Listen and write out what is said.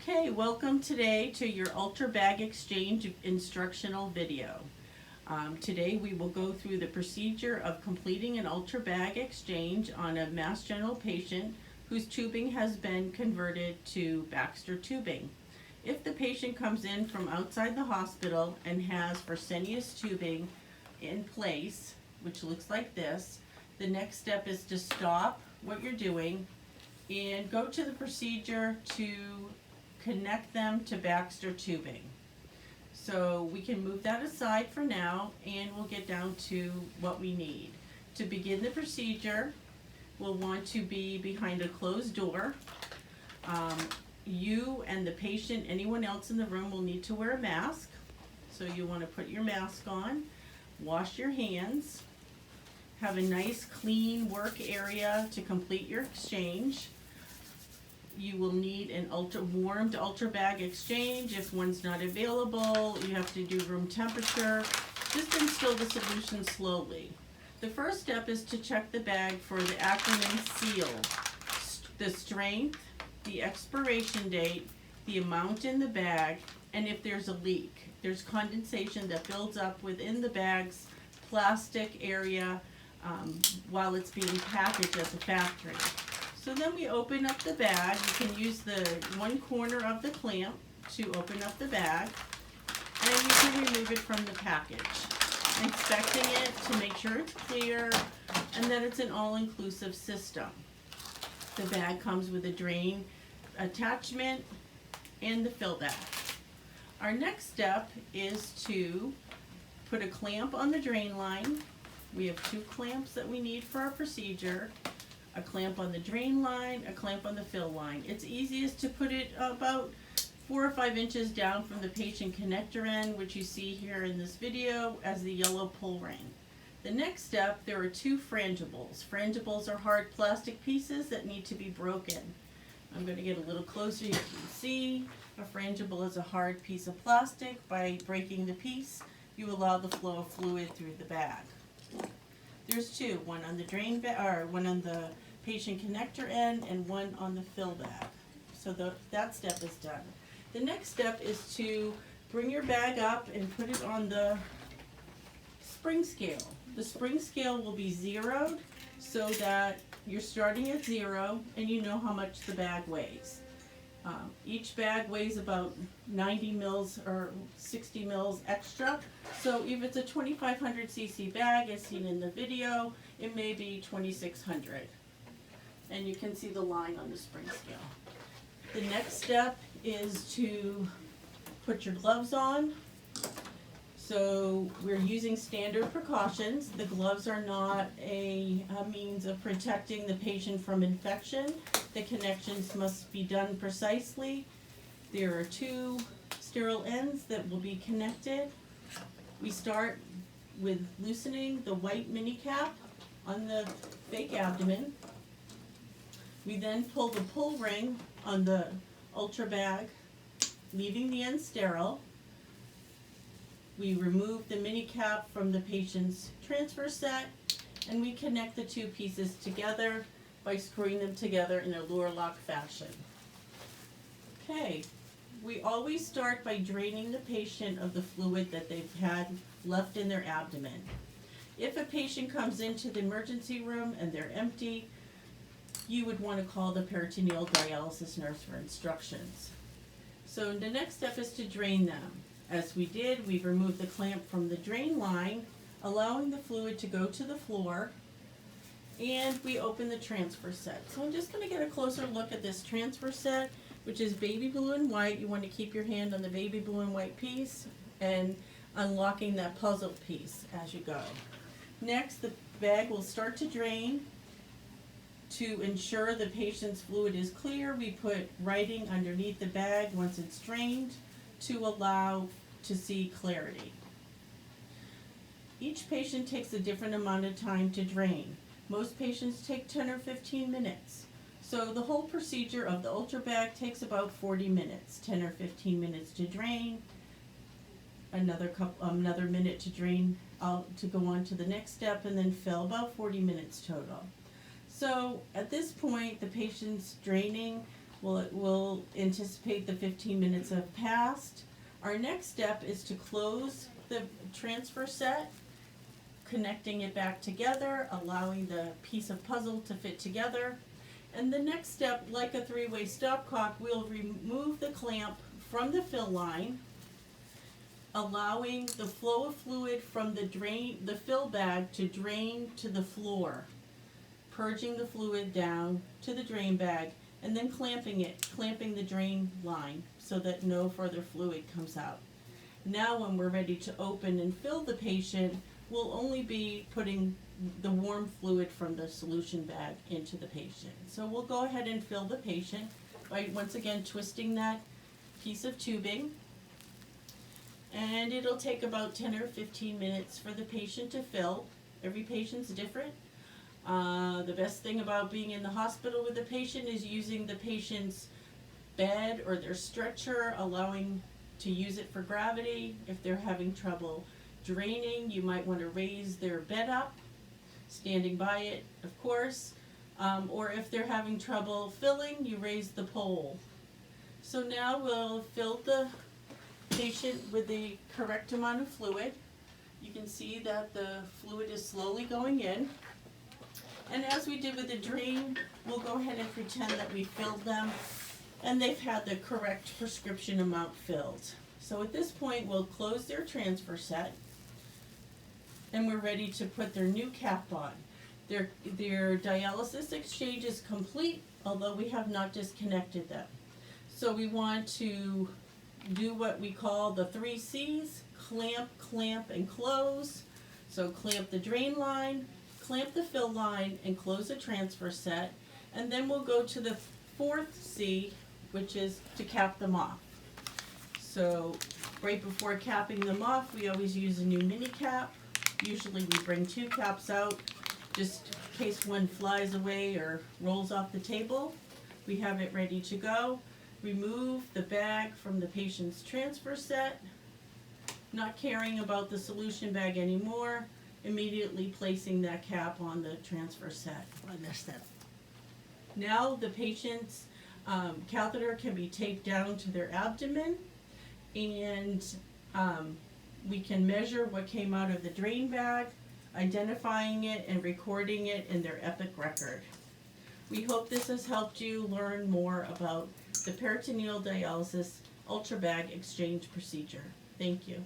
Okay, welcome today to your Ultrabag exchange instructional video. Today we will go through the procedure of completing an Ultrabag exchange on a Mass General patient whose tubing has been converted to Baxter tubing. If the patient comes in from outside the hospital and has Fresenius tubing in place, which looks like this, the next step is to stop what you're doing and go to the procedure to connect them to Baxter tubing. So we can move that aside for now and we'll get down to what we need. To begin the procedure, we'll want to be behind a closed door. You and the patient, anyone else in the room will need to wear a mask. So you want to put your mask on, wash your hands, have a nice clean work area to complete your exchange. You will need an warmed Ultrabag exchange. If one's not available, you have to do room temperature. Just instill the solution slowly. The first step is to check the bag for the acronym SEAL, the strength, the expiration date, the amount in the bag, and if there's a leak. There's condensation that builds up within the bag's plastic area while it's being packaged at the factory. So then we open up the bag. You can use the one corner of the clamp to open up the bag, and you can remove it from the package, inspecting it to make sure it's clear and that it's an all-inclusive system. The bag comes with a drain attachment and the fill bag. Our next step is to put a clamp on the drain line. We have 2 clamps that we need for our procedure. A clamp on the drain line, a clamp on the fill line. It's easiest to put it about 4 or 5 inches down from the patient connector end, which you see here in this video as the yellow pull ring. The next step, there are 2 frangibles. Frangibles are hard plastic pieces that need to be broken. I'm going to get a little closer. You can see a frangible is a hard piece of plastic. By breaking the piece, you allow the flow of fluid through the bag. There's 2, one on the drain bag, or one on the patient connector end and one on the fill bag. So that step is done. The next step is to bring your bag up and put it on the spring scale. The spring scale will be zeroed so that you're starting at 0 and you know how much the bag weighs. Each bag weighs about 90 mils or 60 mils extra. So if it's a 2500 cc bag, as seen in the video, it may be 2600. And you can see the line on the spring scale. The next step is to put your gloves on. So we're using standard precautions. The gloves are not a means of protecting the patient from infection. The connections must be done precisely. There are 2 sterile ends that will be connected. We start with loosening the white mini cap on the fake abdomen. We then pull the pull ring on the Ultrabag, leaving the end sterile. We remove the mini cap from the patient's transfer set, and we connect the 2 pieces together by screwing them together in a Luer lock fashion. Okay, we always start by draining the patient of the fluid that they've had left in their abdomen. If a patient comes into the emergency room and they're empty, you would want to call the peritoneal dialysis nurse for instructions. So the next step is to drain them. As we did, we removed the clamp from the drain line, allowing the fluid to go to the floor, and we open the transfer set. So I'm just going to get a closer look at this transfer set, which is baby blue and white. You want to keep your hand on the baby blue and white piece and unlocking that puzzle piece as you go. Next, the bag will start to drain. To ensure the patient's fluid is clear, we put writing underneath the bag once it's drained to allow to see clarity. Each patient takes a different amount of time to drain. Most patients take 10 or 15 minutes. So the whole procedure of the Ultrabag takes about 40 minutes, 10 or 15 minutes to drain, another minute to drain to go on to the next step, and then fill, about 40 minutes total. So at this point, the patient's draining We'll anticipate the 15 minutes have passed. Our next step is to close the transfer set, connecting it back together, allowing the piece of puzzle to fit together. And the next step, like a three-way stopcock, we'll remove the clamp from the fill line, allowing the flow of fluid from the fill bag to drain to the floor, purging the fluid down to the drain bag, and then clamping the drain line so that no further fluid comes out. Now when we're ready to open and fill the patient, we'll only be putting the warm fluid from the solution bag into the patient. So we'll go ahead and fill the patient by once again twisting that piece of tubing. And it'll take about 10 or 15 minutes for the patient to fill. Every patient's different. The best thing about being in the hospital with the patient is using the patient's bed or their stretcher, allowing to use it for gravity. If they're having trouble draining, you might want to raise their bed up, standing by it, of course. Or if they're having trouble filling, you raise the pole. So now we'll fill the patient with the correct amount of fluid. You can see that the fluid is slowly going in. And as we did with the drain, we'll go ahead and pretend that we filled them and they've had the correct prescription amount filled. So at this point, we'll close their transfer set and we're ready to put their new cap on. Their dialysis exchange is complete, although we have not disconnected them. So we want to do what we call the 3 C's: clamp, clamp, and close. So clamp the drain line, clamp the fill line, and close the transfer set. And then we'll go to the 4th C, which is to cap them off. So right before capping them off, we always use a new mini cap. Usually we bring 2 caps out, just in case one flies away or rolls off the table. We have it ready to go. Remove the bag from the patient's transfer set, not caring about the solution bag anymore, immediately placing that cap on the transfer set. I missed that. Now the patient's catheter can be taped down to their abdomen, and we can measure what came out of the drain bag, identifying it and recording it in their Epic record. We hope this has helped you learn more about the peritoneal dialysis Ultrabag exchange procedure. Thank you.